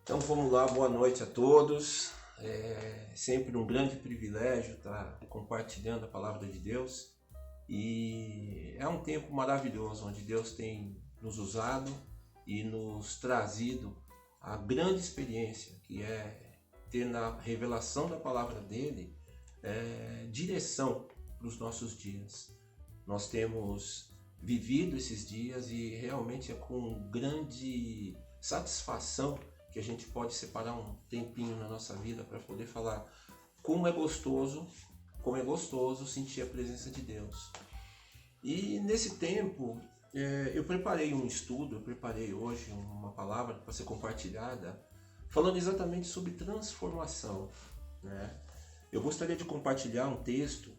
Então vamos lá, boa noite a todos. É sempre um grande privilégio estar compartilhando a palavra de Deus e é um tempo maravilhoso onde Deus tem nos usado e nos trazido a grande experiência que é ter na revelação da palavra dele direção para os nossos dias. Nós temos vivido esses dias e realmente é com grande satisfação que a gente pode separar um tempinho na nossa vida para poder falar como é gostoso sentir a presença de Deus. E nesse tempo eu preparei um estudo, eu preparei hoje uma palavra para ser compartilhada, falando exatamente sobre transformação, né? Eu gostaria de compartilhar um texto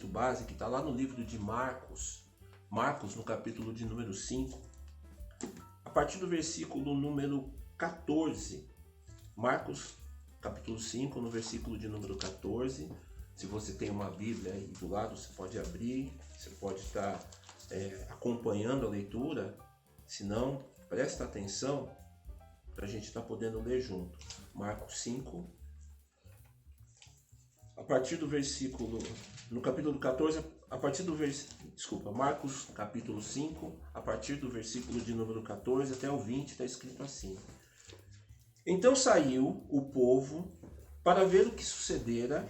base que está lá no livro de Marcos, no capítulo de número 5, a partir do versículo número 14. Marcos, capítulo 5, no versículo de número 14. Se você tem uma Bíblia aí do lado, você pode abrir, você pode estar acompanhando a leitura. Se não, presta atenção para a gente estar podendo ler junto. Marcos 5, a partir do versículo, no capítulo 14, Marcos capítulo 5, a partir do versículo de número 14 até o 20, está escrito assim: Então saiu o povo para ver o que sucedera.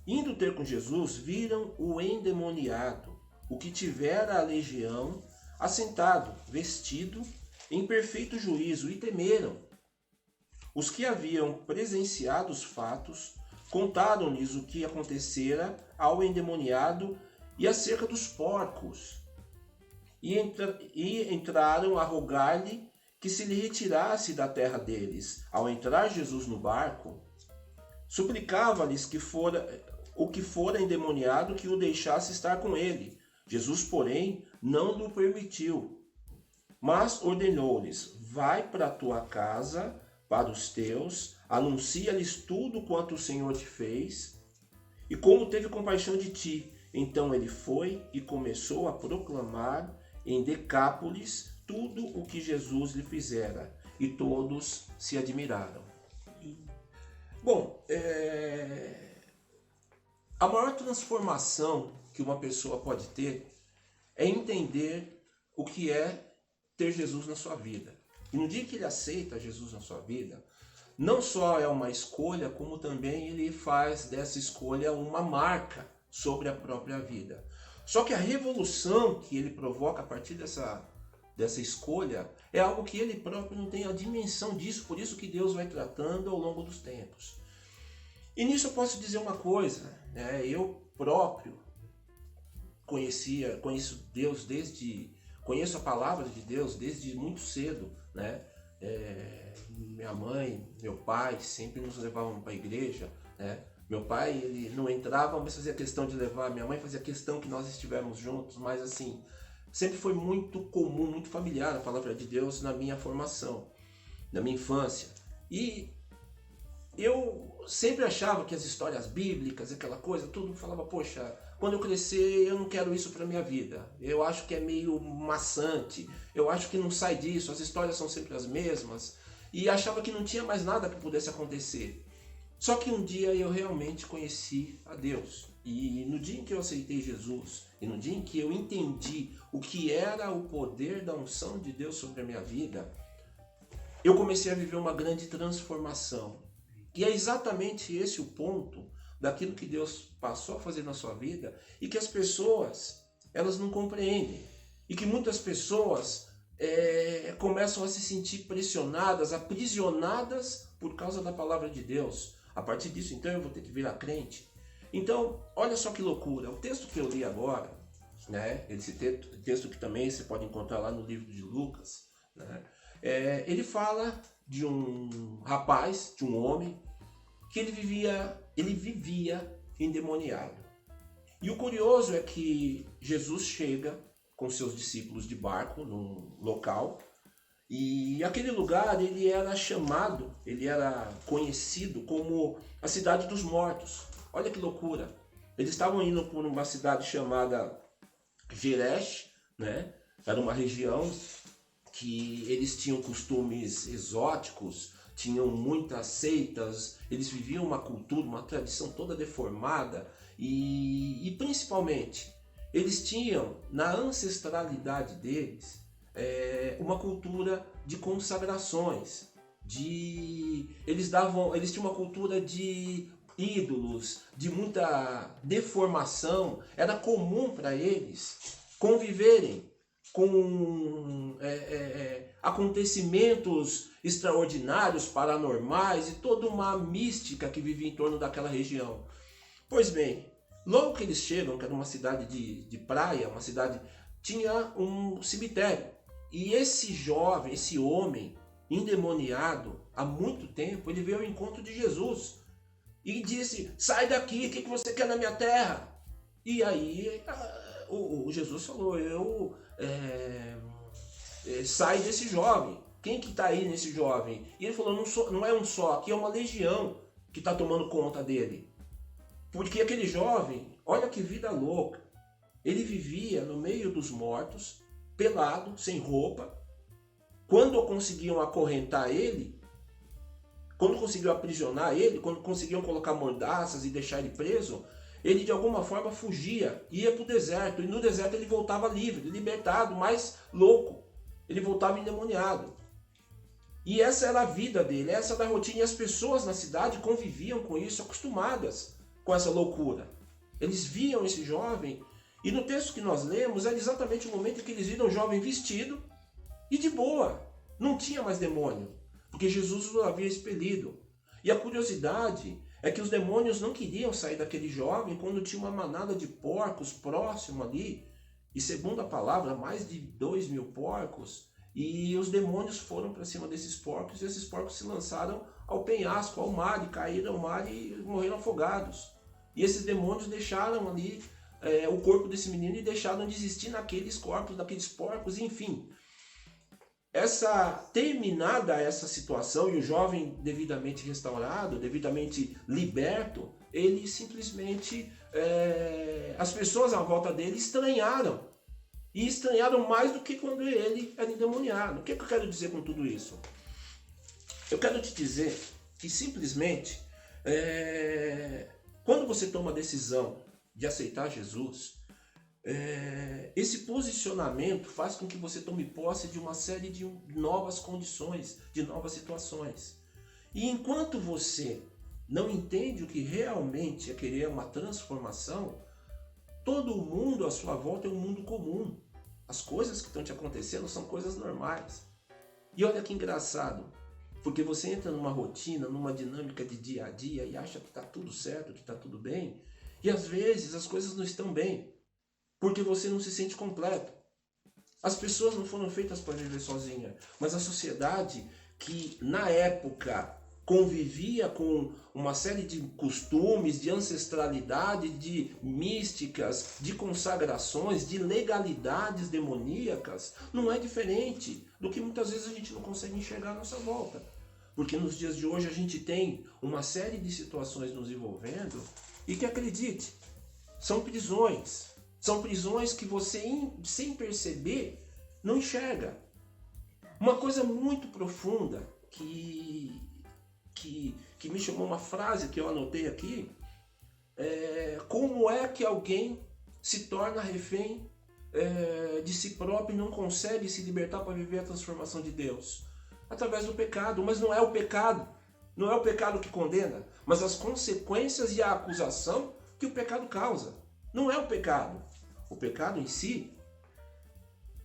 Indo ter com Jesus, viram o endemoniado, o que tivera a legião, assentado, vestido, em perfeito juízo, e temeram. Os que haviam presenciado os fatos contaram-lhes o que acontecera ao endemoniado e acerca dos porcos. E entraram a rogar-lhe que se lhe retirasse da terra deles. Ao entrar Jesus no barco, suplicava-lhes o que fora endemoniado que o deixasse estar com ele. Jesus, porém, não lhe permitiu, mas ordenou-lhes: vai para a tua casa, para os teus, anuncia-lhes tudo quanto o Senhor te fez e como teve compaixão de ti. Então ele foi e começou a proclamar em Decápolis tudo o que Jesus lhe fizera, e todos se admiraram. Bom, a maior transformação que uma pessoa pode ter é entender o que é ter Jesus na sua vida. E no dia que ele aceita Jesus na sua vida, não só é uma escolha, como também ele faz dessa escolha uma marca sobre a própria vida. Só que a revolução que ele provoca a partir dessa escolha é algo que ele próprio não tem a dimensão disso, por isso que Deus vai tratando ao longo dos tempos. E nisso eu posso dizer uma coisa, né? Eu próprio conheço a palavra de Deus desde muito cedo, né? Minha mãe, meu pai sempre nos levavam para a igreja, né? Meu pai, ele não entrava, mas fazia questão de levar. Minha mãe fazia questão que nós estivéssemos juntos, mas assim, sempre foi muito comum, muito familiar a palavra de Deus na minha formação, na minha infância. E eu sempre achava que as histórias bíblicas, aquela coisa, tudo falava, poxa, quando eu crescer eu não quero isso para minha vida. Eu acho que é meio maçante, eu acho que não sai disso, as histórias são sempre as mesmas. E achava que não tinha mais nada que pudesse acontecer. Só que um dia eu realmente conheci a Deus. E no dia em que eu aceitei Jesus, e no dia em que eu entendi o que era o poder da unção de Deus sobre a minha vida, eu comecei a viver uma grande transformação. E é exatamente esse o ponto daquilo que Deus passou a fazer na sua vida e que as pessoas, elas não compreendem. E que muitas pessoas começam a se sentir pressionadas, aprisionadas por causa da palavra de Deus. A partir disso, então, eu vou ter que virar crente. Então, olha só que loucura. O texto que eu li agora, né, esse texto que também você pode encontrar lá no livro de Lucas, né, ele fala de um rapaz, de um homem, que ele vivia endemoniado. E o curioso é que Jesus chega com seus discípulos de barco num local, e aquele lugar ele era conhecido como a cidade dos mortos. Olha que loucura. Eles estavam indo por uma cidade chamada Jeresh, né? Era uma região que eles tinham costumes exóticos, tinham muitas seitas, eles viviam uma cultura, uma tradição toda deformada e principalmente eles tinham na ancestralidade deles uma cultura de consagrações, eles tinham uma cultura de ídolos, de muita deformação. Era comum para eles conviverem com acontecimentos extraordinários, paranormais e toda uma mística que vivia em torno daquela região. Pois bem, logo que eles chegam, que era uma cidade de praia, uma cidade, tinha um cemitério. E esse jovem, esse homem endemoniado há muito tempo, ele veio ao encontro de Jesus e disse: sai daqui, o que você quer na minha terra? E aí o Jesus falou: sai desse jovem. Quem que está aí nesse jovem? E ele falou: não é um só, aqui é uma legião que está tomando conta dele. Porque aquele jovem, olha que vida louca, ele vivia no meio dos mortos, pelado, sem roupa. Quando conseguiam acorrentar ele, quando conseguiam aprisionar ele, quando conseguiam colocar mordaças e deixar ele preso, ele de alguma forma fugia, ia para o deserto, e no deserto ele voltava livre, libertado, mais louco. Ele voltava endemoniado. E essa era a vida dele, essa era a rotina, e as pessoas na cidade conviviam com isso, acostumadas com essa loucura. Eles viam esse jovem, e no texto que nós lemos, era exatamente o momento em que eles viram o jovem vestido e de boa, não tinha mais demônio, porque Jesus o havia expelido. E a curiosidade é que os demônios não queriam sair daquele jovem quando tinha uma manada de porcos próximo ali, e segundo a palavra, mais de 2.000 porcos, e os demônios foram para cima desses porcos, e esses porcos se lançaram ao penhasco, ao mar, e caíram ao mar e morreram afogados. E esses demônios deixaram ali o corpo desse menino e deixaram de existir naqueles corpos, naqueles porcos, enfim. Terminada essa situação e o jovem devidamente restaurado, devidamente liberto, ele simplesmente, as pessoas à volta dele estranharam. E estranharam mais do que quando ele era endemoniado. O que eu quero dizer com tudo isso? Eu quero te dizer que simplesmente, quando você toma a decisão de aceitar Jesus, esse posicionamento faz com que você tome posse de uma série de novas condições, de novas situações. E enquanto você não entende o que realmente é querer uma transformação, todo o mundo à sua volta é um mundo comum. As coisas que estão te acontecendo são coisas normais. E olha que engraçado, porque você entra numa rotina, numa dinâmica de dia a dia e acha que está tudo certo, que está tudo bem, e às vezes as coisas não estão bem, porque você não se sente completo. As pessoas não foram feitas para viver sozinhas, mas a sociedade que na época convivia com uma série de costumes, de ancestralidade, de místicas, de consagrações, de legalidades demoníacas, não é diferente do que muitas vezes a gente não consegue enxergar à nossa volta. Porque nos dias de hoje a gente tem uma série de situações nos envolvendo e que, acredite, são prisões. São prisões que você, sem perceber, não enxerga. Uma coisa muito profunda que me chamou, uma frase que eu anotei aqui, como é que alguém se torna refém de si próprio e não consegue se libertar para viver a transformação de Deus? Através do pecado. Mas não é o pecado. Não é o pecado que condena, mas as consequências e a acusação que o pecado causa. Não é o pecado. O pecado em si,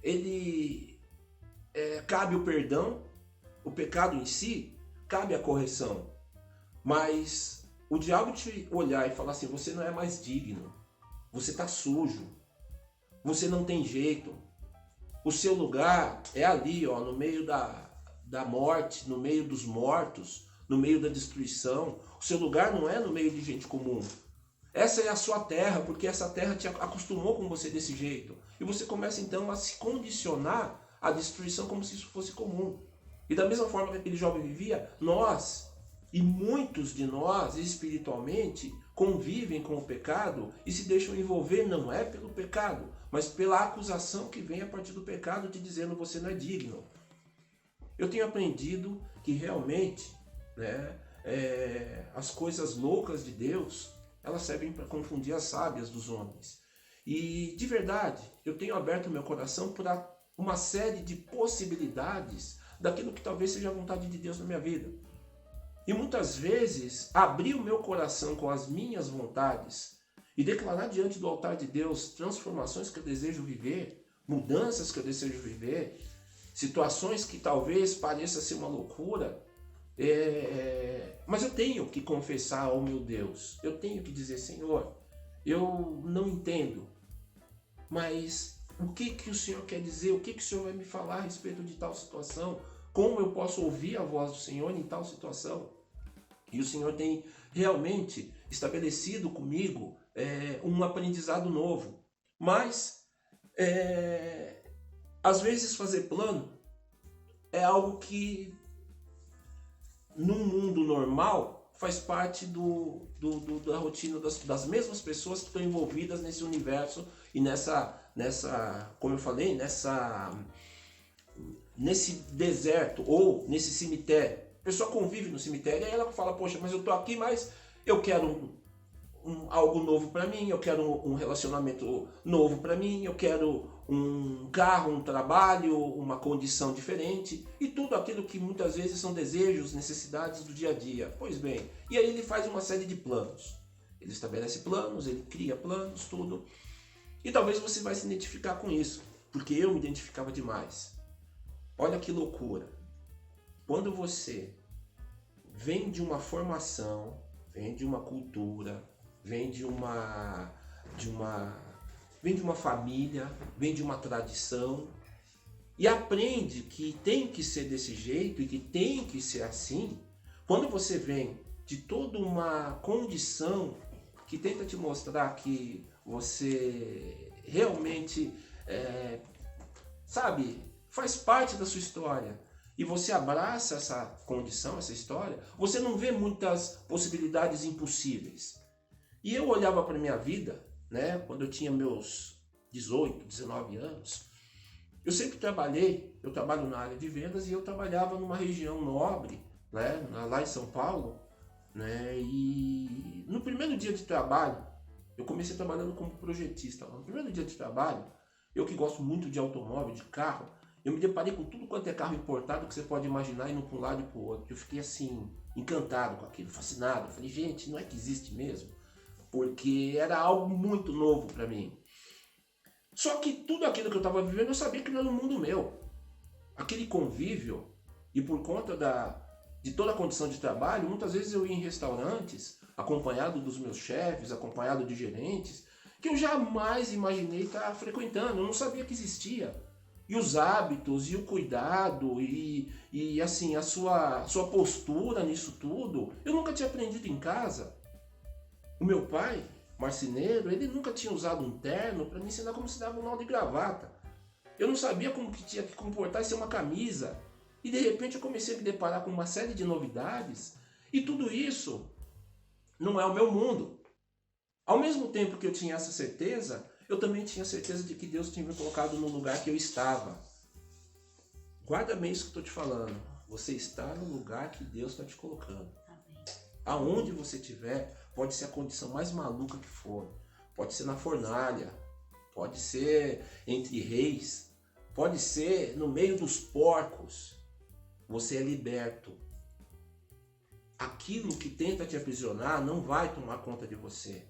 ele cabe o perdão. O pecado em si cabe a correção. Mas o diabo te olhar e falar assim: você não é mais digno, você está sujo, você não tem jeito, o seu lugar é ali, ó, no meio da morte, no meio dos mortos, no meio da destruição. O seu lugar não é no meio de gente comum. Essa é a sua terra, porque essa terra te acostumou com você desse jeito. E você começa então a se condicionar à destruição como se isso fosse comum. E da mesma forma que aquele jovem vivia, nós, e muitos de nós espiritualmente, convivem com o pecado e se deixam envolver, não é pelo pecado, mas pela acusação que vem a partir do pecado te dizendo: você não é digno. Eu tenho aprendido que realmente né? As coisas loucas de Deus, elas servem para confundir as sábias dos homens. E de verdade, eu tenho aberto meu coração para uma série de possibilidades daquilo que talvez seja a vontade de Deus na minha vida. E muitas vezes, abrir o meu coração com as minhas vontades e declarar diante do altar de Deus transformações que eu desejo viver, mudanças que eu desejo viver, situações que talvez pareça ser uma loucura, mas eu tenho que confessar ao meu Deus, eu tenho que dizer: Senhor, eu não entendo, mas o que o Senhor quer dizer? O que o Senhor vai me falar a respeito de tal situação? Como eu posso ouvir a voz do Senhor em tal situação? E o Senhor tem realmente estabelecido comigo um aprendizado novo. Mas, às vezes, fazer plano é algo que, num mundo normal, faz parte da rotina das mesmas pessoas que estão envolvidas nesse universo e como eu falei, nesse deserto ou nesse cemitério. A pessoa convive no cemitério e ela fala: poxa, mas eu tô aqui, mas eu quero algo novo para mim, eu quero um relacionamento novo para mim, eu quero um carro, um trabalho, uma condição diferente, e tudo aquilo que muitas vezes são desejos, necessidades do dia a dia. Pois bem, e aí ele faz uma série de planos. Ele estabelece planos, ele cria planos, tudo. E talvez você vai se identificar com isso, porque eu me identificava demais. Olha que loucura. Quando você vem de uma formação, vem de uma cultura, vem de uma família, vem de uma tradição e aprende que tem que ser desse jeito e que tem que ser assim, quando você vem de toda uma condição que tenta te mostrar que você realmente, faz parte da sua história, e você abraça essa condição, essa história, você não vê muitas possibilidades impossíveis. E eu olhava para a minha vida, né, quando eu tinha meus 18, 19 anos, eu sempre trabalhei, eu trabalho na área de vendas e eu trabalhava numa região nobre, né, lá em São Paulo, né, e no primeiro dia de trabalho, eu comecei trabalhando como projetista. No primeiro dia de trabalho, eu que gosto muito de automóvel, de carro, eu me deparei com tudo quanto é carro importado que você pode imaginar, indo para um lado e para o outro. Eu fiquei assim, encantado com aquilo, fascinado. Eu falei: gente, não é que existe mesmo? Porque era algo muito novo para mim. Só que tudo aquilo que eu estava vivendo, eu sabia que não era um mundo meu. Aquele convívio, e por conta de toda a condição de trabalho, muitas vezes eu ia em restaurantes, acompanhado dos meus chefes, acompanhado de gerentes, que eu jamais imaginei estar frequentando, eu não sabia que existia. E os hábitos, e o cuidado, e assim, a sua postura nisso tudo, eu nunca tinha aprendido em casa. O meu pai, marceneiro, ele nunca tinha usado um terno para me ensinar como se dava um nó de gravata. Eu não sabia como que tinha que comportar e ser uma camisa. E de repente eu comecei a me deparar com uma série de novidades, e tudo isso não é o meu mundo. Ao mesmo tempo que eu tinha essa certeza, eu também tinha certeza de que Deus tinha me colocado no lugar que eu estava. Guarda bem isso que eu estou te falando. Você está no lugar que Deus está te colocando. Amém. Aonde você estiver, pode ser a condição mais maluca que for. Pode ser na fornalha, pode ser entre reis, pode ser no meio dos porcos. Você é liberto. Aquilo que tenta te aprisionar não vai tomar conta de você.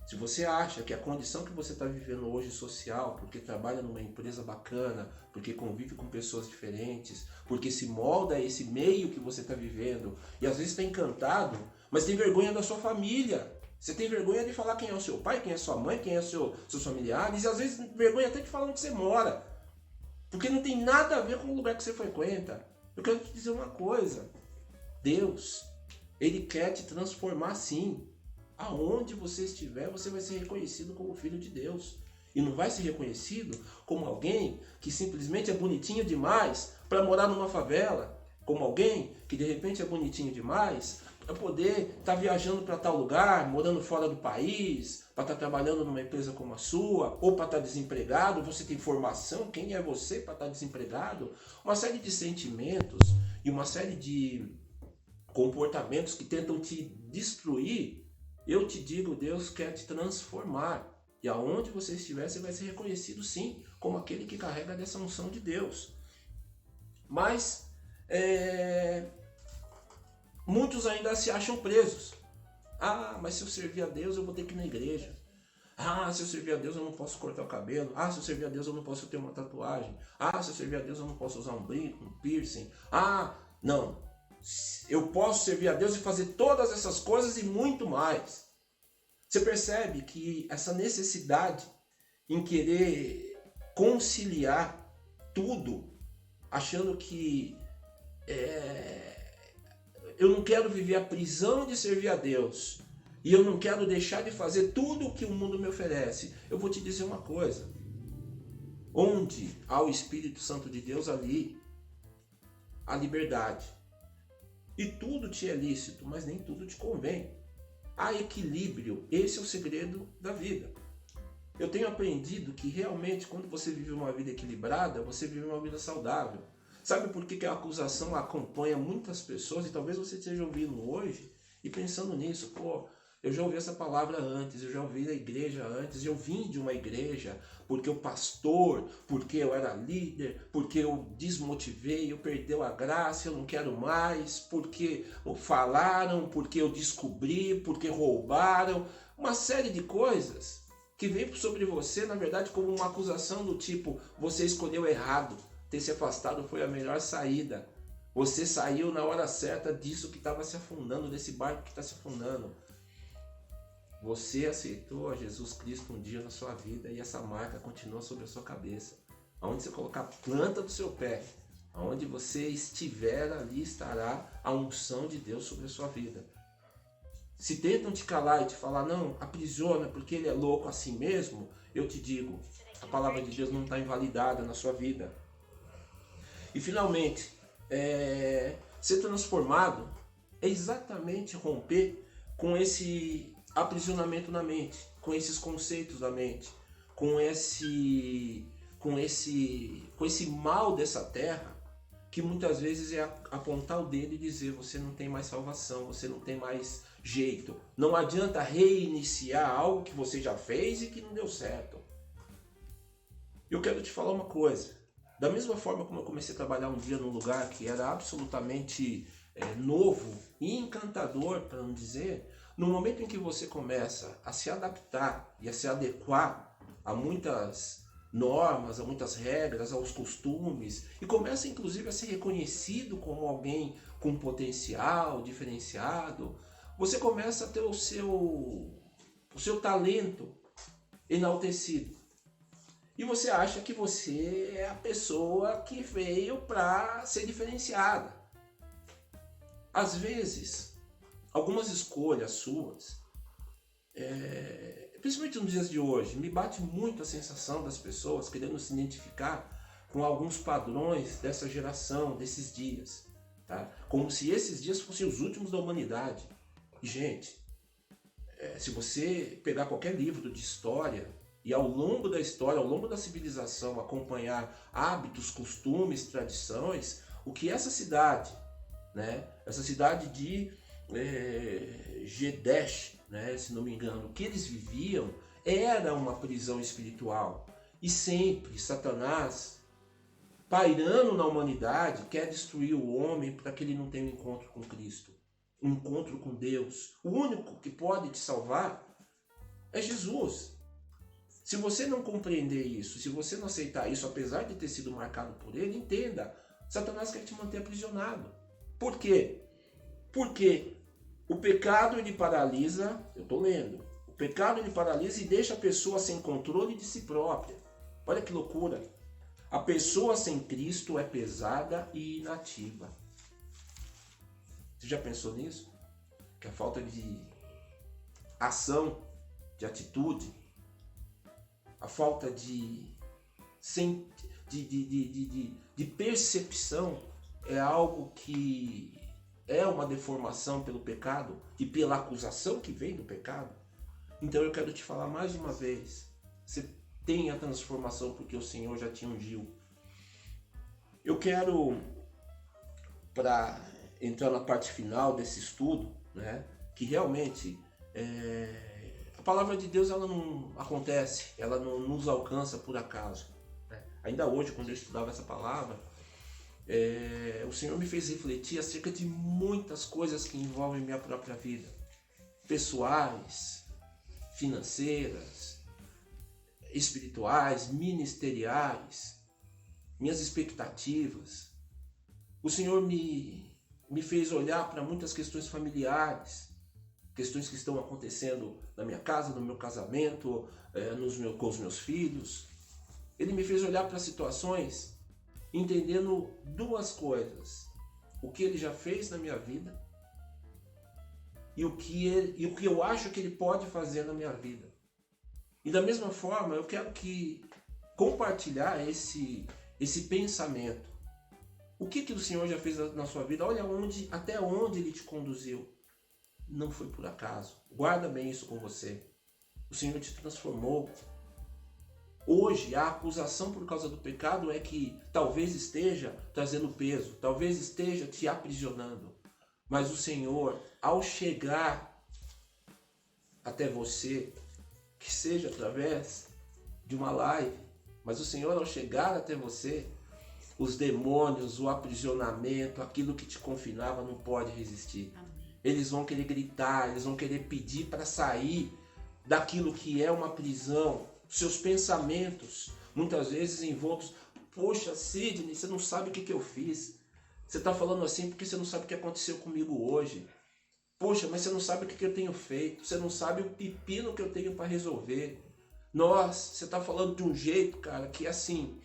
Se você acha que a condição que você está vivendo hoje social, porque trabalha numa empresa bacana, porque convive com pessoas diferentes, porque se molda a esse meio que você está vivendo, e às vezes está encantado, mas tem vergonha da sua família. Você tem vergonha de falar quem é o seu pai, quem é a sua mãe, quem é seus familiares, e às vezes vergonha até de falar onde você mora, porque não tem nada a ver com o lugar que você frequenta. Eu quero te dizer uma coisa: Deus, Ele quer te transformar sim. Aonde você estiver, você vai ser reconhecido como filho de Deus. E não vai ser reconhecido como alguém que simplesmente é bonitinho demais para morar numa favela. Como alguém que de repente é bonitinho demais para poder estar viajando para tal lugar, morando fora do país, para estar trabalhando numa empresa como a sua, ou para estar desempregado. Você tem formação, quem é você para estar desempregado? Uma série de sentimentos e uma série de comportamentos que tentam te destruir, eu te digo, Deus quer te transformar. E aonde você estiver, você vai ser reconhecido sim, como aquele que carrega dessa unção de Deus. Mas muitos ainda se acham presos. Ah, mas se eu servir a Deus, eu vou ter que ir na igreja. Ah, se eu servir a Deus, eu não posso cortar o cabelo. Ah, se eu servir a Deus, eu não posso ter uma tatuagem. Ah, se eu servir a Deus, eu não posso usar um brinco, um piercing. Ah, não. Eu posso servir a Deus e fazer todas essas coisas e muito mais. Você percebe que essa necessidade em querer conciliar tudo, achando que eu não quero viver a prisão de servir a Deus e eu não quero deixar de fazer tudo o que o mundo me oferece. Eu vou te dizer uma coisa. Onde há o Espírito Santo de Deus, ali há liberdade. E tudo te é lícito, mas nem tudo te convém. Há equilíbrio. Esse é o segredo da vida. Eu tenho aprendido que realmente quando você vive uma vida equilibrada, você vive uma vida saudável. Sabe por que a acusação acompanha muitas pessoas? E talvez você esteja ouvindo hoje e pensando nisso. Pô, eu já ouvi essa palavra antes, eu já ouvi da igreja antes, eu vim de uma igreja porque o pastor, porque eu era líder, porque eu desmotivei, eu perdeu a graça, eu não quero mais, porque falaram, porque eu descobri, porque roubaram, uma série de coisas que vem sobre você, na verdade, como uma acusação do tipo, você escolheu errado, ter se afastado foi a melhor saída, você saiu na hora certa disso que estava se afundando, desse barco que está se afundando. Você aceitou a Jesus Cristo um dia na sua vida e essa marca continua sobre a sua cabeça. Aonde você colocar a planta do seu pé, aonde você estiver, ali estará a unção de Deus sobre a sua vida. Se tentam te calar e te falar, não, aprisiona porque ele é louco assim mesmo, eu te digo, a palavra de Deus não está invalidada na sua vida. E finalmente, ser transformado é exatamente romper com esse aprisionamento na mente, com esses conceitos da mente, com esse mal dessa terra, que muitas vezes é apontar o dedo e dizer, você não tem mais salvação, você não tem mais jeito. Não adianta reiniciar algo que você já fez e que não deu certo. Eu quero te falar uma coisa. Da mesma forma como eu comecei a trabalhar um dia num lugar que era absolutamente novo e encantador, para não dizer, no momento em que você começa a se adaptar e a se adequar a muitas normas, a muitas regras, aos costumes, e começa inclusive a ser reconhecido como alguém com potencial diferenciado, você começa a ter o seu talento enaltecido. E você acha que você é a pessoa que veio para ser diferenciada. Às vezes, algumas escolhas suas, principalmente nos dias de hoje, me bate muito a sensação das pessoas querendo se identificar com alguns padrões dessa geração, desses dias. Tá? Como se esses dias fossem os últimos da humanidade. E, gente, se você pegar qualquer livro de história e ao longo da história, ao longo da civilização, acompanhar hábitos, costumes, tradições, o que essa cidade, né, essa cidade de Gedesh, né, se não me engano, o que eles viviam era uma prisão espiritual. E sempre Satanás, pairando na humanidade, quer destruir o homem para que ele não tenha um encontro com Cristo, um encontro com Deus. O único que pode te salvar é Jesus. Se você não compreender isso, se você não aceitar isso, apesar de ter sido marcado por ele, entenda, Satanás quer te manter aprisionado. Por quê? Porque o pecado ele paralisa, eu estou lendo, o pecado ele paralisa e deixa a pessoa sem controle de si própria. Olha que loucura. A pessoa sem Cristo é pesada e inativa. Você já pensou nisso? Que a falta de ação, de atitude, a falta de percepção é algo que é uma deformação pelo pecado e pela acusação que vem do pecado. Então eu quero te falar mais uma vez, você tem a transformação porque o Senhor já te ungiu. Eu quero, para entrar na parte final desse estudo, né, que realmente a palavra de Deus ela não acontece, ela não nos alcança por acaso. Né? Ainda hoje, quando eu estudava essa palavra, o Senhor me fez refletir acerca de muitas coisas que envolvem minha própria vida, pessoais, financeiras, espirituais, ministeriais, minhas expectativas. O Senhor me fez olhar para muitas questões familiares, questões que estão acontecendo na minha casa, no meu casamento, com os meus filhos. Ele me fez olhar para situações entendendo duas coisas: o que ele já fez na minha vida e o que eu acho que ele pode fazer na minha vida. E da mesma forma, eu quero compartilhar esse pensamento. O que o Senhor já fez na sua vida? Olha até onde Ele te conduziu. Não foi por acaso. Guarda bem isso com você. O Senhor te transformou. Hoje, a acusação por causa do pecado é que talvez esteja trazendo peso, talvez esteja te aprisionando. Mas o Senhor, ao chegar até você, que seja através de uma live, mas o Senhor, ao chegar até você, os demônios, o aprisionamento, aquilo que te confinava não pode resistir. Amém. Eles vão querer gritar, eles vão querer pedir para sair daquilo que é uma prisão. Seus pensamentos, muitas vezes envoltos. Poxa, Sidney, você não sabe o que eu fiz. Você está falando assim porque você não sabe o que aconteceu comigo hoje. Poxa, mas você não sabe o que eu tenho feito. Você não sabe o pepino que eu tenho para resolver. Nossa, você está falando de um jeito, cara, que assim...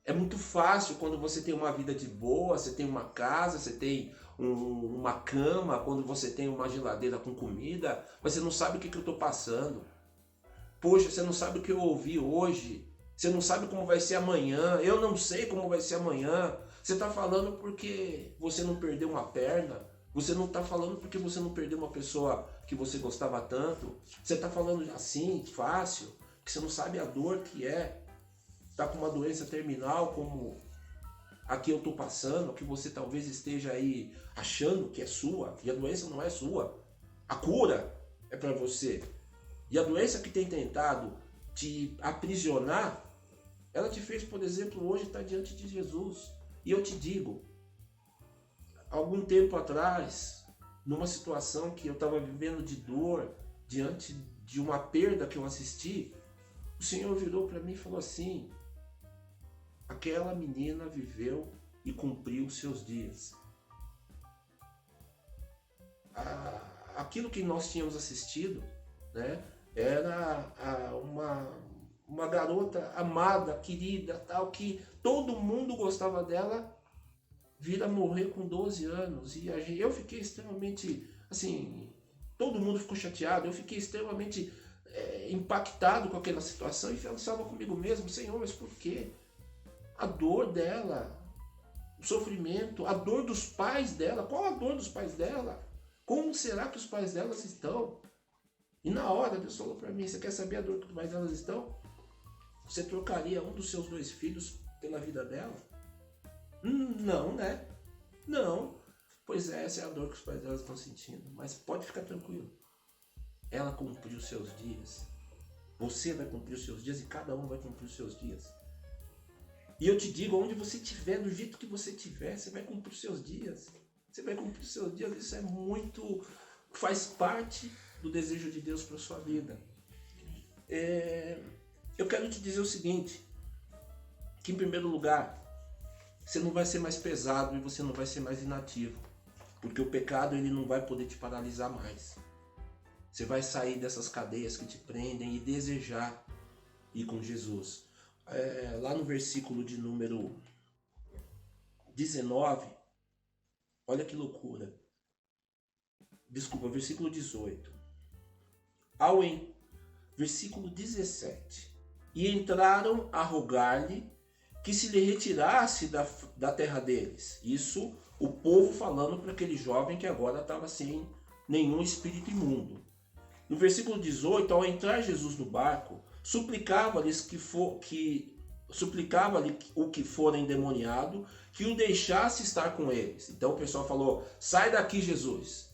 É muito fácil quando você tem uma vida de boa, você tem uma casa, você tem uma cama, quando você tem uma geladeira com comida, mas você não sabe o que eu estou passando. Poxa, você não sabe o que eu ouvi hoje, você não sabe como vai ser amanhã, eu não sei como vai ser amanhã. Você está falando porque você não perdeu uma perna, você não está falando porque você não perdeu uma pessoa que você gostava tanto, você está falando assim, fácil, que você não sabe a dor que é. Está com uma doença terminal como a que eu estou passando, que você talvez esteja aí achando que é sua, e a doença não é sua. A cura é para você. E a doença que tem tentado te aprisionar, ela te fez, por exemplo, hoje estar diante de Jesus. E eu te digo, algum tempo atrás, numa situação que eu estava vivendo de dor, diante de uma perda que eu assisti, o Senhor virou para mim e falou assim: aquela menina viveu e cumpriu os seus dias. Aquilo que nós tínhamos assistido, né, era uma garota amada, querida, tal, que todo mundo gostava dela, vir a morrer com 12 anos. E eu fiquei extremamente, assim, todo mundo ficou chateado, eu fiquei extremamente impactado com aquela situação e pensava comigo mesmo: Senhor, mas por quê? A dor dela, o sofrimento, a dor dos pais dela. Qual a dor dos pais dela? Como será que os pais delas estão? E na hora Deus falou para mim: você quer saber a dor que os pais delas estão? Você trocaria um dos seus 2 filhos pela vida dela? Não, né? Não. Pois é, essa é a dor que os pais delas estão sentindo. Mas pode ficar tranquilo. Ela cumpriu os seus dias. Você vai cumprir os seus dias e cada um vai cumprir os seus dias. E eu te digo, onde você estiver, do jeito que você estiver, você vai cumprir os seus dias. Você vai cumprir os seus dias. Isso é muito... faz parte do desejo de Deus para a sua vida. Eu quero te dizer o seguinte, que em primeiro lugar, você não vai ser mais pesado e você não vai ser mais inativo. Porque o pecado ele não vai poder te paralisar mais. Você vai sair dessas cadeias que te prendem e desejar ir com Jesus. Lá no versículo de número 19, olha que loucura. Desculpa, versículo 18. Versículo 17. E entraram a rogar-lhe que se lhe retirasse da terra deles. Isso o povo falando para aquele jovem que agora estava sem nenhum espírito imundo. No versículo 18, ao entrar Jesus no barco, suplicava-lhes que suplicava-lhe o que fora endemoniado, que o deixasse estar com eles. Então o pessoal falou, sai daqui, Jesus.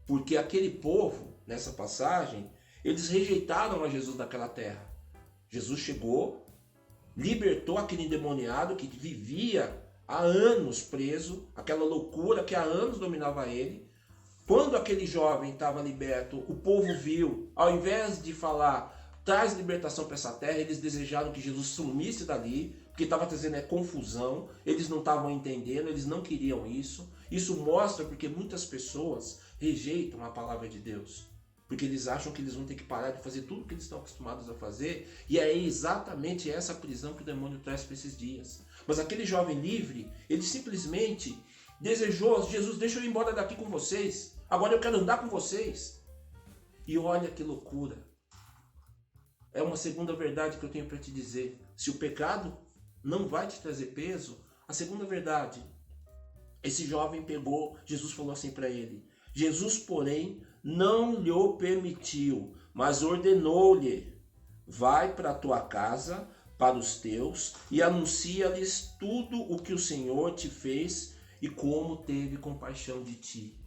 Porque aquele povo, nessa passagem, eles rejeitaram a Jesus daquela terra. Jesus chegou, libertou aquele endemoniado que vivia há anos preso, aquela loucura que há anos dominava ele. Quando aquele jovem estava liberto, o povo viu, ao invés de falar, traz libertação para essa terra, eles desejaram que Jesus sumisse dali, porque estava trazendo confusão, eles não estavam entendendo, eles não queriam isso. Isso mostra porque muitas pessoas rejeitam a palavra de Deus, porque eles acham que eles vão ter que parar de fazer tudo que eles estão acostumados a fazer, e é exatamente essa prisão que o demônio traz para esses dias. Mas aquele jovem livre, ele simplesmente desejou, Jesus, deixa eu ir embora daqui com vocês, agora eu quero andar com vocês. E olha que loucura. É uma segunda verdade que eu tenho para te dizer. Se o pecado não vai te trazer peso, a segunda verdade, esse jovem pegou, Jesus falou assim para ele, Jesus, porém, não lhe permitiu, mas ordenou-lhe, vai para a tua casa, para os teus, e anuncia-lhes tudo o que o Senhor te fez e como teve compaixão de ti.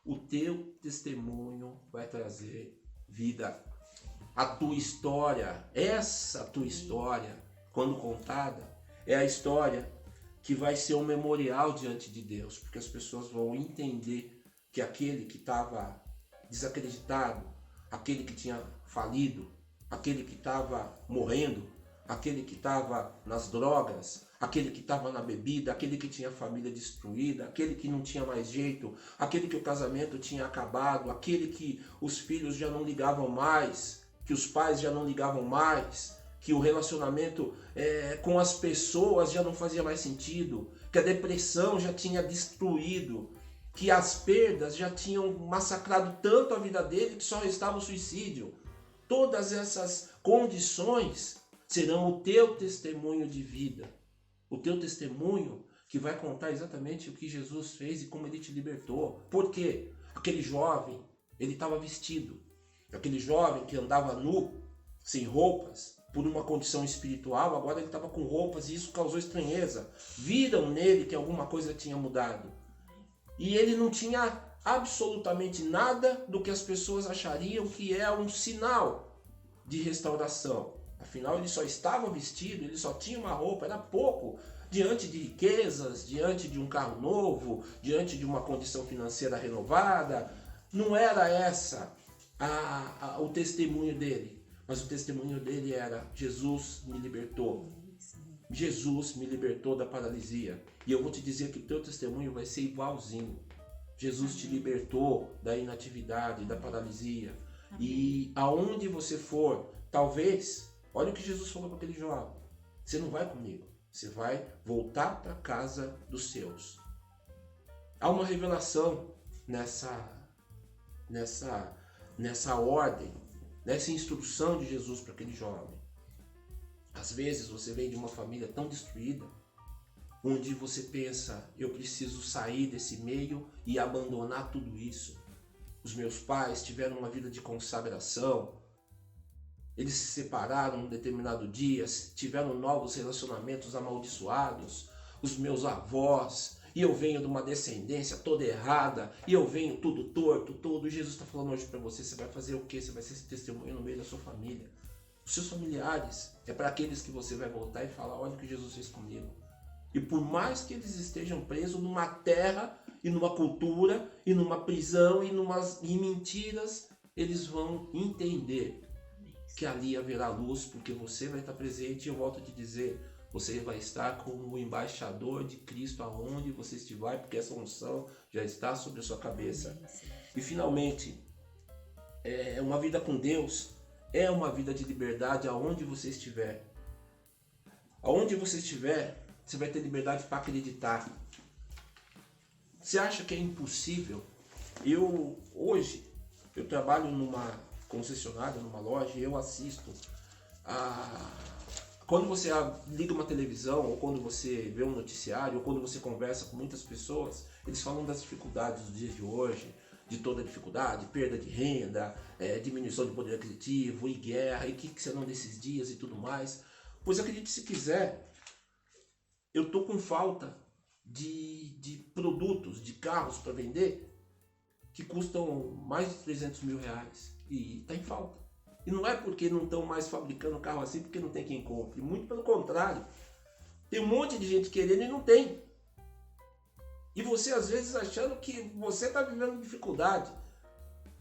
O teu testemunho vai trazer vida. A tua história, essa tua história, quando contada, é a história que vai ser um memorial diante de Deus, porque as pessoas vão entender que aquele que estava desacreditado, aquele que tinha falido, aquele que estava morrendo, aquele que estava nas drogas, aquele que estava na bebida, aquele que tinha a família destruída, aquele que não tinha mais jeito, aquele que o casamento tinha acabado, aquele que os filhos já não ligavam mais, que os pais já não ligavam mais, que o relacionamento com as pessoas já não fazia mais sentido, que a depressão já tinha destruído, que as perdas já tinham massacrado tanto a vida dele que só restava o suicídio. Todas essas condições serão o teu testemunho de vida, o teu testemunho que vai contar exatamente o que Jesus fez e como ele te libertou. Por quê? Aquele jovem, ele estava vestido. Aquele jovem que andava nu, sem roupas, por uma condição espiritual, agora ele estava com roupas e isso causou estranheza. Viram nele que alguma coisa tinha mudado. E ele não tinha absolutamente nada do que as pessoas achariam que é um sinal de restauração. Afinal, ele só estava vestido, ele só tinha uma roupa, era pouco, diante de riquezas, diante de um carro novo, diante de uma condição financeira renovada. Não era essa o testemunho dele, mas o testemunho dele era: Jesus me libertou. Jesus me libertou da paralisia. E eu vou te dizer que o teu testemunho vai ser igualzinho. Jesus te libertou da inatividade, da paralisia. E aonde você for, talvez, olha o que Jesus falou para aquele jovem: você não vai comigo, você vai voltar para a casa dos seus. Há uma revelação nessa ordem, nessa instrução de Jesus para aquele jovem. Às vezes você vem de uma família tão destruída, onde você pensa: eu preciso sair desse meio e abandonar tudo isso. Os meus pais tiveram uma vida de consagração, eles se separaram num determinado dia, tiveram novos relacionamentos amaldiçoados, os meus avós, e eu venho de uma descendência toda errada, e eu venho tudo torto, todo. Jesus está falando hoje para você: você vai fazer o quê? Você vai ser esse testemunho no meio da sua família. Os seus familiares, é para aqueles que você vai voltar e falar: olha o que Jesus fez comigo. E por mais que eles estejam presos numa terra, e numa cultura, e numa prisão, e mentiras, eles vão entender que ali haverá luz, porque você vai estar presente. E eu volto a te dizer, você vai estar como o embaixador de Cristo aonde você estiver, porque essa unção já está sobre a sua cabeça. E finalmente, uma vida com Deus é uma vida de liberdade aonde você estiver. Aonde você estiver, você vai ter liberdade para acreditar. Você acha que é impossível? Hoje, eu trabalho numa concessionária, numa loja, e eu assisto quando você liga uma televisão, ou quando você vê um noticiário, ou quando você conversa com muitas pessoas, eles falam das dificuldades dos dias de hoje, de toda a dificuldade, perda de renda, diminuição de poder aquisitivo, e guerra, e o que serão desses dias e tudo mais. Pois acredite se quiser, eu tô com falta de produtos, de carros para vender que custam mais de 300 mil reais e está em falta. E não é porque não estão mais fabricando carro assim porque não tem quem compre, muito pelo contrário. Tem um monte de gente querendo e não tem. E você às vezes achando que você está vivendo dificuldade.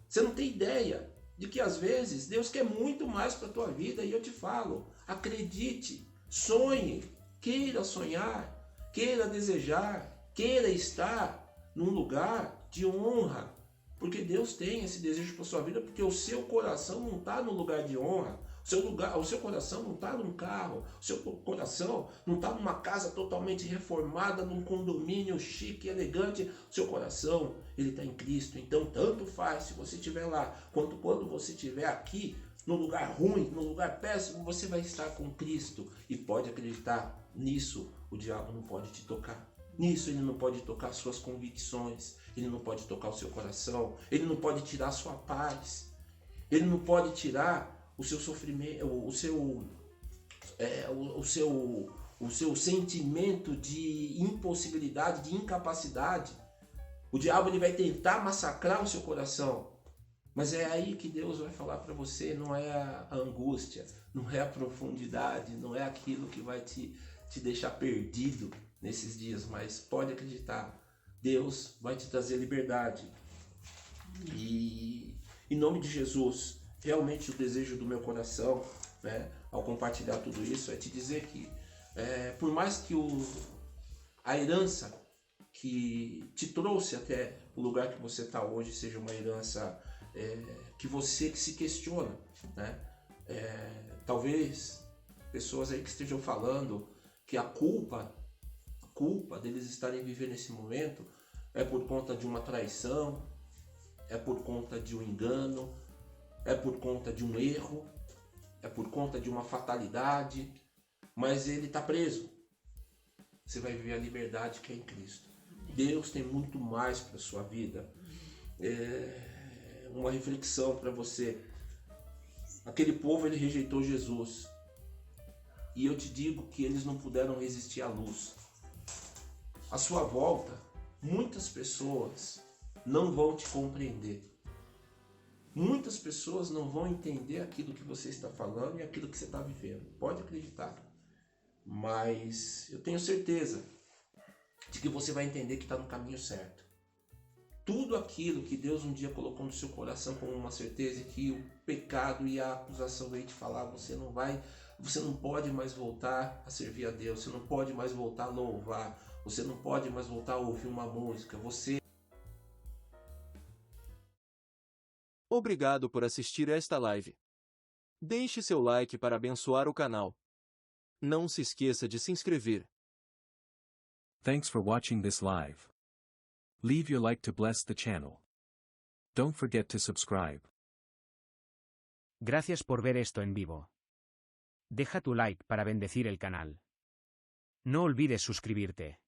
Você não tem ideia de que às vezes Deus quer muito mais para a tua vida. E eu te falo, acredite, sonhe, queira sonhar, queira desejar, queira estar num lugar de honra. Porque Deus tem esse desejo para sua vida, porque o seu coração não está no lugar de honra. O seu coração não está num carro, o seu coração não está numa casa totalmente reformada, num condomínio chique, elegante. O seu coração, ele está em Cristo. Então, tanto faz se você estiver lá, quanto quando você estiver aqui, no lugar ruim, no lugar péssimo, você vai estar com Cristo. E pode acreditar, nisso o diabo não pode te tocar. Nisso ele não pode tocar suas convicções, ele não pode tocar o seu coração, ele não pode tirar a sua paz, ele não pode tirar o seu sofrimento, o seu sentimento de impossibilidade, de incapacidade. O diabo ele vai tentar massacrar o seu coração, mas é aí que Deus vai falar para você, não é a angústia, não é a profundidade, não é aquilo que vai te deixar perdido nesses dias, mas pode acreditar, Deus vai te trazer liberdade. E em nome de Jesus, realmente o desejo do meu coração, né, ao compartilhar tudo isso, é te dizer que por mais que a herança que te trouxe até o lugar que você está hoje seja uma herança que você se questiona, né? Talvez pessoas aí que estejam falando que a culpa deles estarem vivendo esse momento é por conta de uma traição, é por conta de um engano, é por conta de um erro, é por conta de uma fatalidade, mas ele está preso. Você vai viver a liberdade que é em Cristo. Deus tem muito mais para a sua vida. Uma reflexão para você. Aquele povo, ele rejeitou Jesus. E eu te digo que eles não puderam resistir à luz. À sua volta, muitas pessoas não vão te compreender. Muitas pessoas não vão entender aquilo que você está falando e aquilo que você está vivendo. Pode acreditar. Mas eu tenho certeza de que você vai entender que está no caminho certo. Tudo aquilo que Deus um dia colocou no seu coração como uma certeza que o pecado e a acusação veio te falar, você não pode mais voltar a servir a Deus, você não pode mais voltar a louvar, você não pode mais voltar a ouvir uma música, Obrigado por assistir esta live. Deixe seu like para abençoar o canal. Não se esqueça de se inscrever. Thanks for watching this live. Leave your like to bless the channel. Don't forget to subscribe. Gracias por ver esto en vivo. Deja tu like para bendecir el canal. No olvides suscribirte.